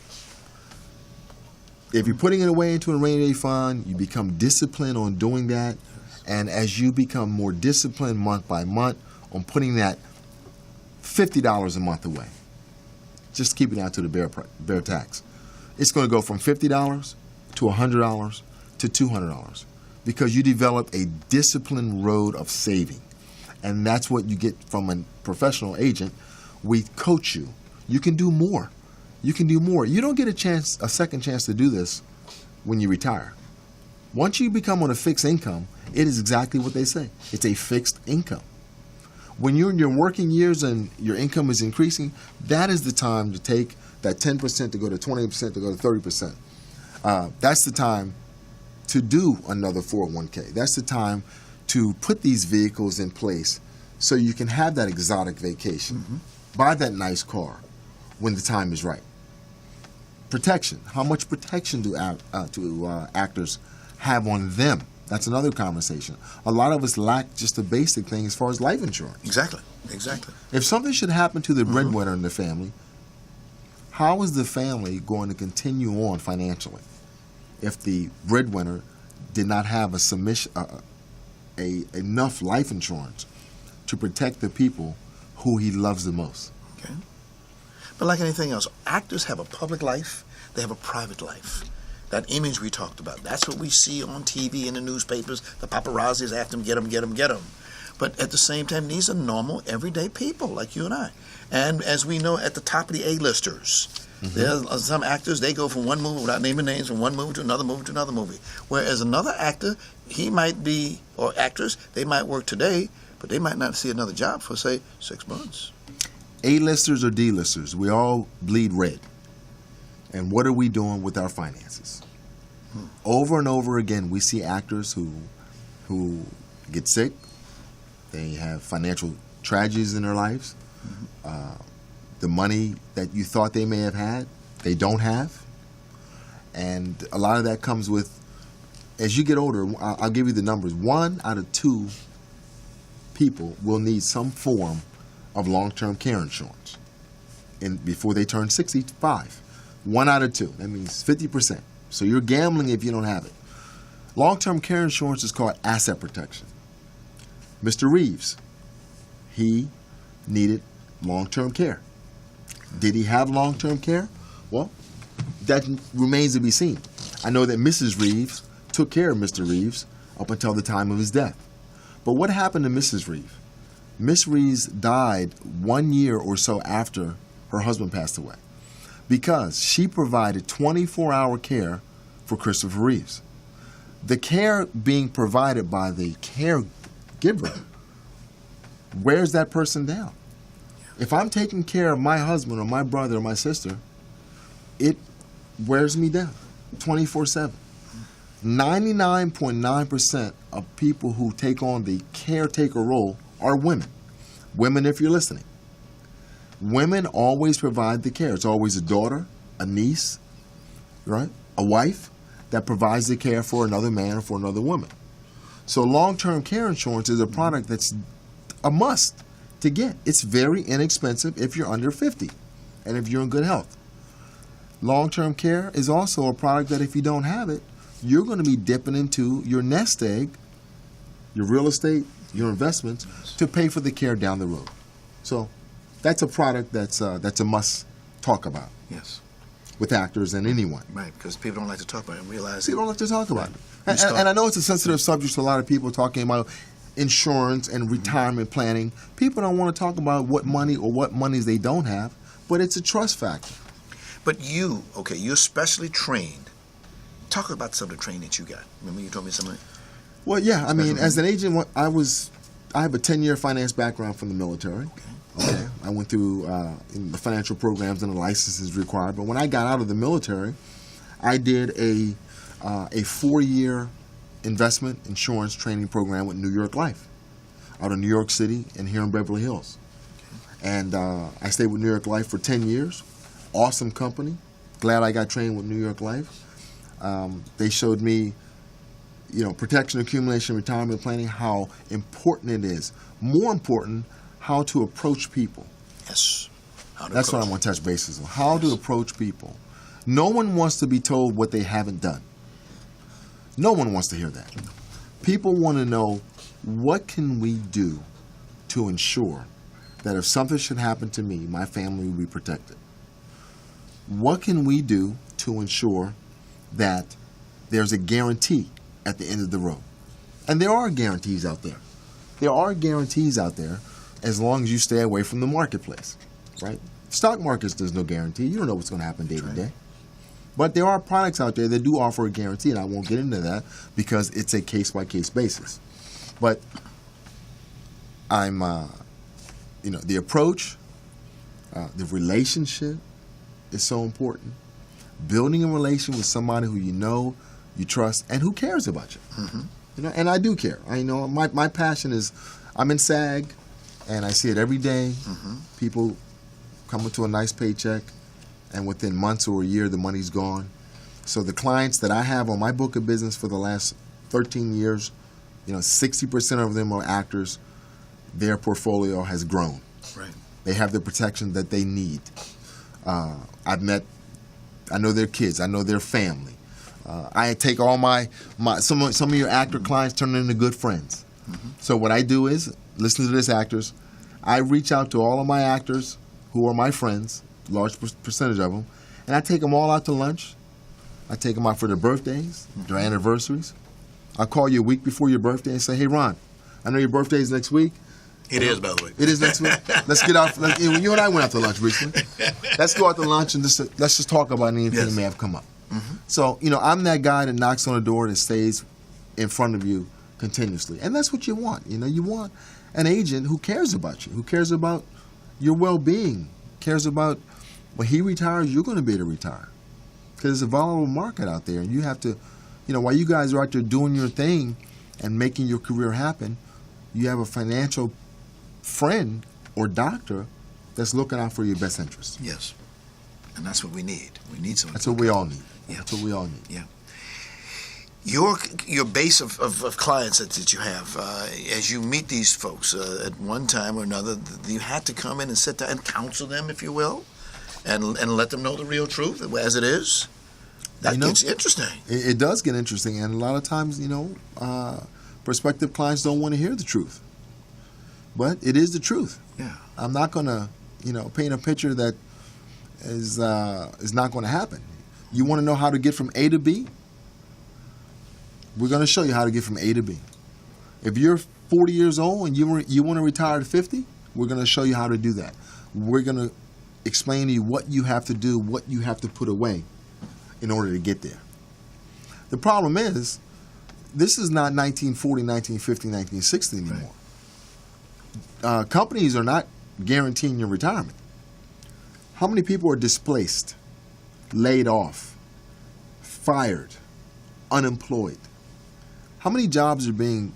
If you're putting it away into a rainy day fund, you become disciplined on doing that. And as you become more disciplined month by month on putting that $50 a month away, just keep it out to the bare tax, it's going to go from $50 to $100 to $200 because you develop a disciplined road of saving. And that's what you get from a professional agent. We coach you. You can do more. You can do more. You don't get a second chance to do this when you retire. Once you become on a fixed income, it is exactly what they say. It's a fixed income. When you're in your working years and your income is increasing, that is the time to take that 10% to go to 20% to go to 30%. That's the time to do another 401k. That's the time to put these vehicles in place so you can have that exotic vacation, buy that nice car when the time is right. Protection. How much protection do actors have on them? That's another conversation. A lot of us lack just the basic thing as far as life insurance. Exactly. If something should happen to the breadwinner in the family, how is the family going to continue on financially if the breadwinner did not have enough life insurance to protect the people who he loves the most? Okay. But like anything else, actors have a public life, they have a private life. That image we talked about, that's what we see on TV, in the newspapers. The paparazzis after them, get them. But at the same time, these are normal, everyday people like you and I. And as we know, at the top of the A-listers, there are some actors, they go from one movie, without naming names, from one movie to another movie to another movie. Whereas another actor, he might be, or actress, they might work today, but they might not see another job for, say, 6 months. A-listers or D-listers, we all bleed red. And what are we doing with our finances? Over and over again, we see actors who get sick. They have financial tragedies in their lives. The money that you thought they may have had, they don't have. And a lot of that comes with, as you get older, I'll give you the numbers. 1 out of 2 people will need some form of long-term care insurance before they turn 65. 1 out of 2. That means 50%. So you're gambling if you don't have it. Long-term care insurance is called asset protection. Mr. Reeves, he needed long-term care. Did he have long-term care? Well, that remains to be seen. I know that Mrs. Reeves took care of Mr. Reeves up until the time of his death. But what happened to Mrs. Reeves? Miss Reeves died 1 year or so after her husband passed away, because she provided 24-hour care for Christopher Reeves. The care being provided by the caregiver wears that person down. If I'm taking care of my husband or my brother or my sister, it wears me down 24/7. 99.9% of people who take on the caretaker role are women. Women, if you're listening, women always provide the care. It's always a daughter, a niece, right? A wife that provides the care for another man or for another woman. So long-term care insurance is a product that's a must to get. It's very inexpensive if you're under 50 and if you're in good health. Long-term care is also a product that if you don't have it, you're going to be dipping into your nest egg, your real estate, your investments, to pay for the care down the road. So that's a product that's a must talk about. Yes. With actors and anyone. Right, because people don't like to talk about it and realize people don't like to talk about it. And I know it's a sensitive subject to a lot of people talking about insurance and retirement planning. People don't want to talk about what money or what monies they don't have, but it's a trust factor. But you're specially trained. Talk about some of the training that you got. Remember you told me something? Well, yeah. I mean, as an agent, I have a 10-year finance background from the military. Okay. I went through the financial programs and the licenses required. But when I got out of the military, I did a 4-year investment insurance training program with New York Life out of New York City and here in Beverly Hills. And I stayed with New York Life for 10 years. Awesome company. Glad I got trained with New York Life. They showed me, protection, accumulation, retirement planning, how important it is. More important, how to approach people. Yes. That's what I want to touch bases on. How to approach people. No one wants to be told what they haven't done. No one wants to hear that. People want to know, what can we do to ensure that if something should happen to me, my family will be protected? What can we do to ensure that there's a guarantee at the end of the road? And there are guarantees out there. There are guarantees out there as long as you stay away from the marketplace, right? Stock markets, there's no guarantee. You don't know what's going to happen day to day. But there are products out there that do offer a guarantee, and I won't get into that because it's a case-by-case basis. But I'm, the approach, the relationship is so important. Building a relation with somebody who you know, you trust, and who cares about you. Mm-hmm. And I do care. My passion is, I'm in SAG, and I see it every day. Mm-hmm. People come to a nice paycheck, and within months or a year, the money's gone. So the clients that I have on my book of business for the last 13 years, 60% of them are actors. Their portfolio has grown. Right. They have the protection that they need. I know their kids. I know their family. I take all some of your actor clients, turn them into good friends. Mm-hmm. So what I do is, listen to this, actors. I reach out to all of my actors who are my friends, large percentage of them, and I take them all out to lunch. I take them out for their birthdays, their anniversaries. I'll call you a week before your birthday and say, hey, Ron, I know your birthday is next week. It is, by the way. It is next week. Let's get out. You and I went out to lunch recently. Let's go out to lunch and let's just talk about anything that may have come up. Mm-hmm. So, I'm that guy that knocks on the door and stays in front of you continuously. And that's what you want. You want an agent who cares about you, who cares about your well-being, cares about when he retires, you're going to be able to retire. Because it's a volatile market out there. And you have to, while you guys are out there doing your thing and making your career happen, you have a financial friend or doctor that's looking out for your best interests. Yes. And that's what we need. We need someone. That's what we all need. Yeah. That's what we all need. Yeah. Your base of clients that you have, as you meet these folks at one time or another, you had to come in and sit down and counsel them, if you will, and let them know the real truth as it is. That gets interesting. It does get interesting, and a lot of times, prospective clients don't want to hear the truth. But it is the truth. Yeah. I'm not going to, paint a picture that is not going to happen. You want to know how to get from A to B? We're going to show you how to get from A to B. If you're 40 years old and you want to retire at 50, we're going to show you how to do that. We're going to explain to you what you have to do, what you have to put away in order to get there. The problem is, this is not 1940, 1950, 1960 anymore. Right. Companies are not guaranteeing your retirement. How many people are displaced, laid off, fired, unemployed? How many jobs are being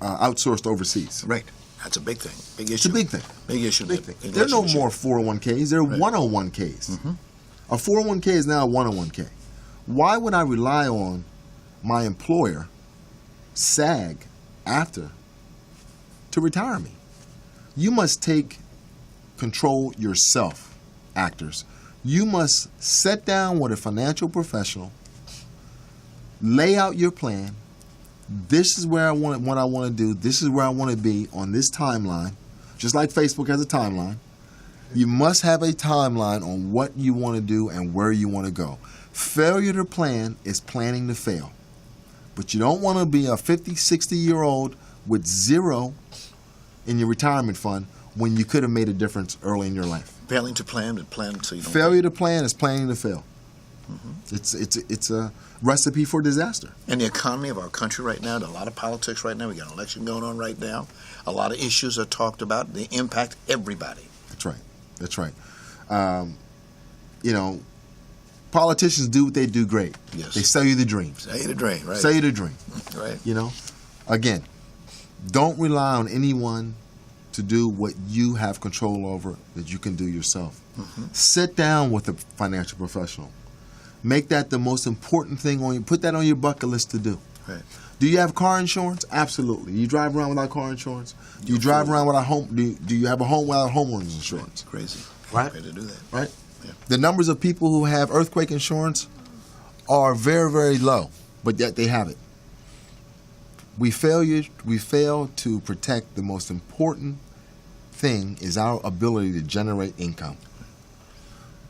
outsourced overseas? Right. That's a big thing. Big issue. It's a big thing. Big issue. Big thing. There are no more 401ks. There are 101ks. Mm-hmm. A 401k is now a 101k. Why would I rely on my employer, SAG, after to retire me? You must take control yourself, actors. You must sit down with a financial professional, lay out your plan. This is where what I want to do. This is where I want to be on this timeline. Just like Facebook has a timeline. You must have a timeline on what you want to do and where you want to go. Failure to plan is planning to fail. But you don't want to be a 50, 60-year-old with zero in your retirement fund when you could have made a difference early in your life. Failing to plan and plan so you don't. Failure to plan is planning to fail. Mm-hmm. It's a recipe for disaster. And the economy of our country right now, a lot of politics right now. We got an election going on right now. A lot of issues are talked about. They impact everybody. That's right. That's right. Politicians do what they do great. Yes. They sell you the dreams. Sell you the dream, right? Sell you the dream. Right. Again, don't rely on anyone to do what you have control over that you can do yourself. Mm-hmm. Sit down with a financial professional. Make that the most important thing on you. Put that on your bucket list to do. Right. Do you have car insurance? Absolutely. You drive around without car insurance? Do you drive around without home? Do you have a home without homeowners insurance? Crazy. Right. Way to do that. Right. Yeah. The numbers of people who have earthquake insurance are very, very low, but yet they have it. We fail to protect the most important thing is our ability to generate income.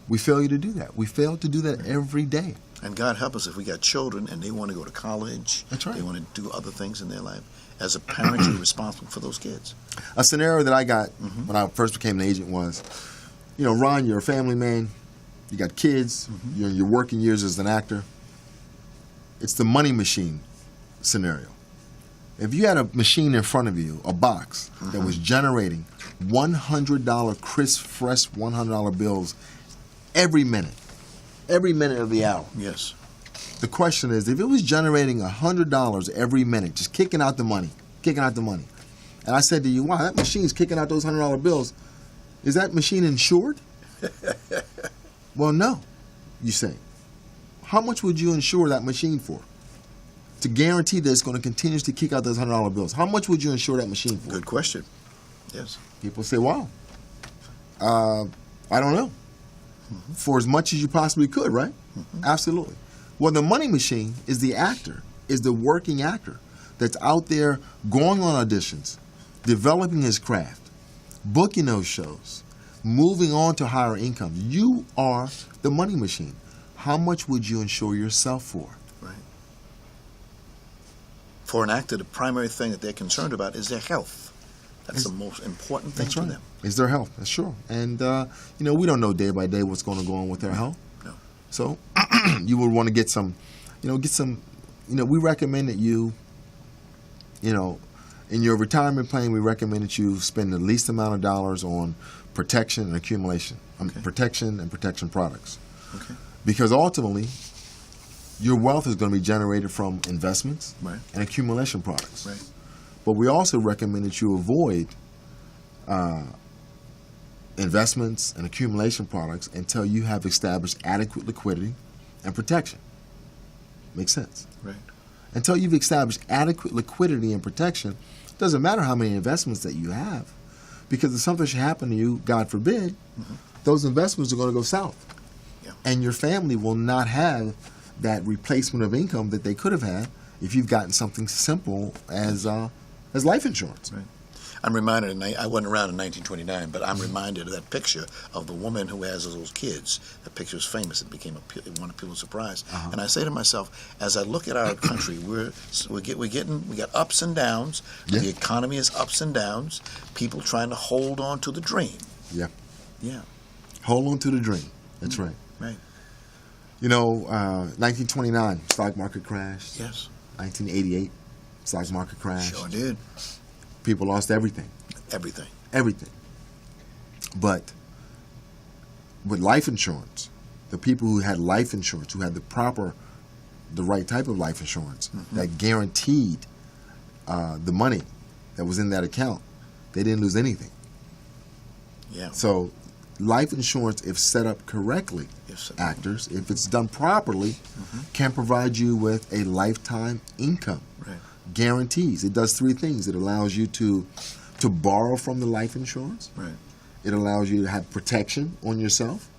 We fail to do that. We fail to do that every day. And God help us if we got children and they want to go to college. That's right. They want to do other things in their life. As a parent, you're responsible for those kids. A scenario that I got when I first became an agent was, Ron, you're a family man. You got kids. You're in your working years as an actor. It's the money machine scenario. If you had a machine in front of you, a box that was generating $100 crisp, fresh $100 bills every minute of the hour. Yes. The question is, if it was generating $100 every minute, just kicking out the money, and I said to you, wow, that machine's kicking out those $100 bills, is that machine insured? Well, no, you say. How much would you insure that machine for? To guarantee that it's going to continuously kick out those $100 bills. How much would you insure that machine for? Good question. Yes. People say, wow, I don't know. For as much as you possibly could, right? Absolutely. Well, the money machine is the actor, is the working actor that's out there going on auditions, developing his craft, booking those shows, moving on to higher income. You are the money machine. How much would you insure yourself for? Right. For an actor, the primary thing that they're concerned about is their health. That's the most important thing to them. It's their health, that's sure. And, we don't know day by day what's going to go on with their health. No. So you would want to get some, we recommend that you, in your retirement plan, we recommend that you spend the least amount of dollars on protection and accumulation, protection and protection products. Okay. Because ultimately, your wealth is going to be generated from investments and accumulation products. Right. But we also recommend that you avoid investments and accumulation products until you have established adequate liquidity and protection. Makes sense? Right. Until you've established adequate liquidity and protection, it doesn't matter how many investments that you have, because if something should happen to you, God forbid, those investments are going to go south. Yeah. And your family will not have that replacement of income that they could have had if you've gotten something simple as life insurance. Right. I'm reminded, I wasn't around in 1929, but I'm reminded of that picture of the woman who has those kids. That picture was famous. It became one of people's surprise. And I say to myself, as I look at our country, we got ups and downs. Yeah. The economy is ups and downs. People trying to hold on to the dream. Yeah. Yeah. Hold on to the dream. That's right. Right. 1929, stock market crashed. Yes. 1988, stock market crashed. Sure did. People lost everything. Everything. But with life insurance, the people who had life insurance, who had the right type of life insurance that guaranteed the money that was in that account, they didn't lose anything. Yeah. So life insurance, if set up correctly, actors, if it's done properly, can provide you with a lifetime income. Right. Guarantees. It does three things. It allows you to borrow from the life insurance. Right. It allows you to have protection on yourself.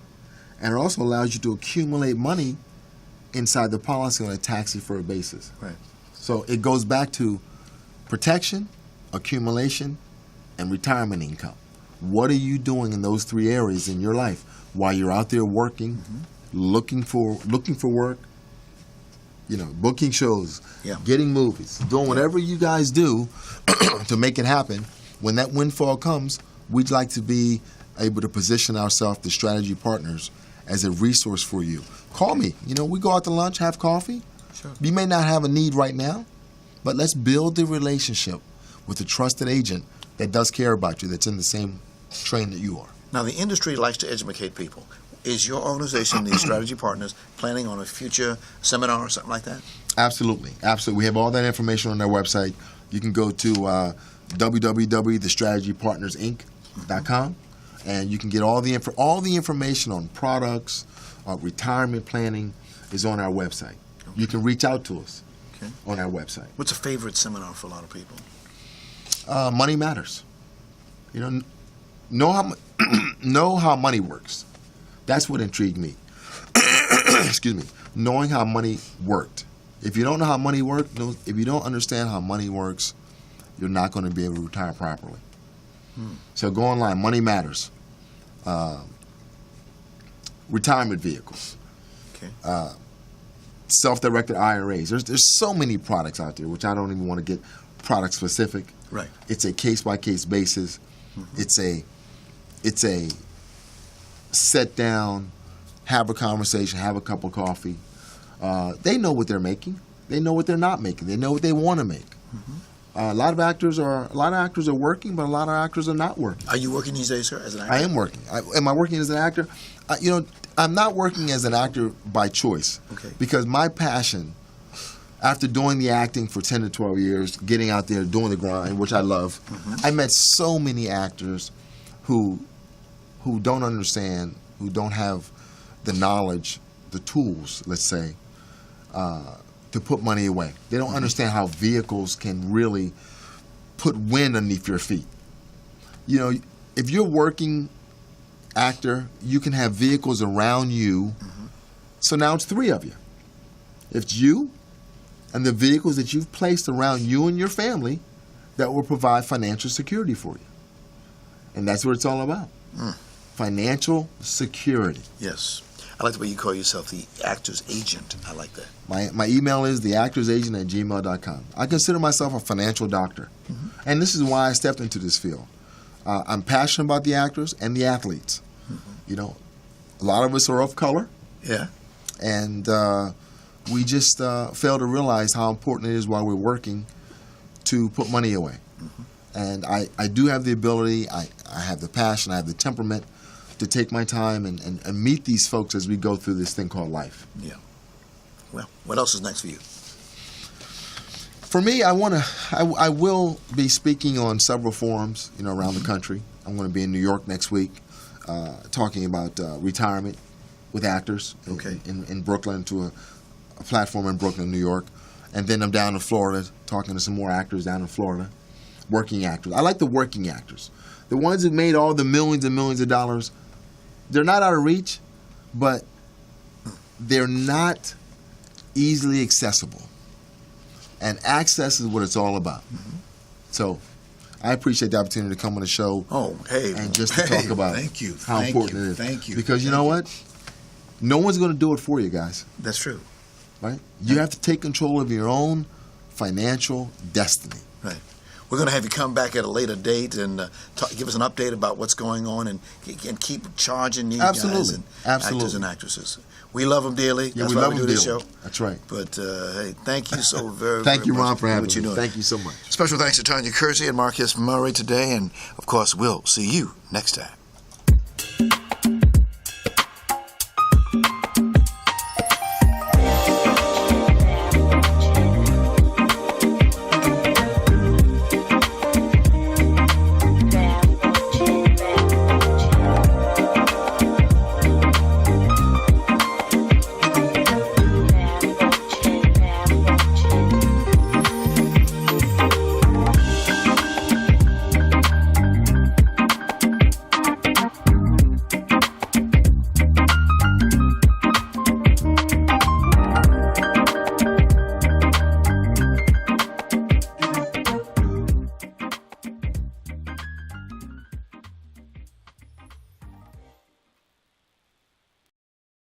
And it also allows you to accumulate money inside the policy on a tax-deferred basis. Right. So it goes back to protection, accumulation, and retirement income. What are you doing in those three areas in your life while you're out there working, looking for work, booking shows, getting movies, doing whatever you guys do to make it happen? When that windfall comes, we'd like to be able to position ourselves, the strategy partners, as a resource for you. Call me. We go out to lunch, have coffee. Sure. You may not have a need right now, but let's build the relationship with a trusted agent that does care about you, that's in the same train that you are. Now, the industry likes to educate people. Is your organization, the Strategy Partners, planning on a future seminar or something like that? Absolutely. Absolutely. We have all that information on their website. You can go to www.thestrategypartnersinc.com, and you can get all the information on products, retirement planning is on our website. Okay. You can reach out to us on our website. What's a favorite seminar for a lot of people? Money matters. Know how money works. That's what intrigued me. Excuse me. Knowing how money worked. If you don't know how money works, if you don't understand how money works, you're not going to be able to retire properly. So go online. Money matters. Retirement vehicles. Okay. Self-directed IRAs. There's so many products out there, which I don't even want to get product specific. Right. It's a case-by-case basis. It's a sit down, have a conversation, have a cup of coffee. They know what they're making. They know what they're not making. They know what they want to make. A lot of actors are working, but a lot of actors are not working. Are you working these days, sir, as an actor? I am working. Am I working as an actor? I'm not working as an actor by choice. Okay. Because my passion, after doing the acting for 10 to 12 years, getting out there, doing the grind, which I love, I met so many actors who don't understand, who don't have the knowledge, the tools, let's say, to put money away. They don't understand how vehicles can really put wind underneath your feet. If you're working actor, you can have vehicles around you. So now it's three of you. It's you and the vehicles that you've placed around you and your family that will provide financial security for you. And that's what it's all about. Financial security. Yes. I like the way you call yourself the actor's agent. I like that. My email is theactorsagent@gmail.com. I consider myself a financial doctor. And this is why I stepped into this field. I'm passionate about the actors and the athletes. A lot of us are of color. Yeah. And we just fail to realize how important it is while we're working to put money away. And I do have the ability, I have the passion, I have the temperament to take my time and meet these folks as we go through this thing called life. Yeah. Well, what else is next for you? For me, I will be speaking on several forums, around the country. I'm going to be in New York next week, talking about retirement with actors in Brooklyn, to a platform in Brooklyn, New York. And then I'm down in Florida talking to some more actors down in Florida, working actors. I like the working actors. The ones that made all the millions and millions of dollars, they're not out of reach, but they're not easily accessible. And access is what it's all about. So I appreciate the opportunity to come on the show. And just to talk about how important it is. Thank you. Because you know what? No one's going to do it for you guys. That's true. Right? You have to take control of your own financial destiny. Right. We're going to have you come back at a later date and give us an update about what's going on and keep charging these guys and actors and actresses. We love them dearly. Yeah, That's we why love we them do this dearly. show. That's right. But, hey, thank you so very, Thank you, very Ron, much for having what you're me. doing. Thank you so much. Special thanks to Tanya Kersey and Marques Murrey today. And, of course, we'll see you next time.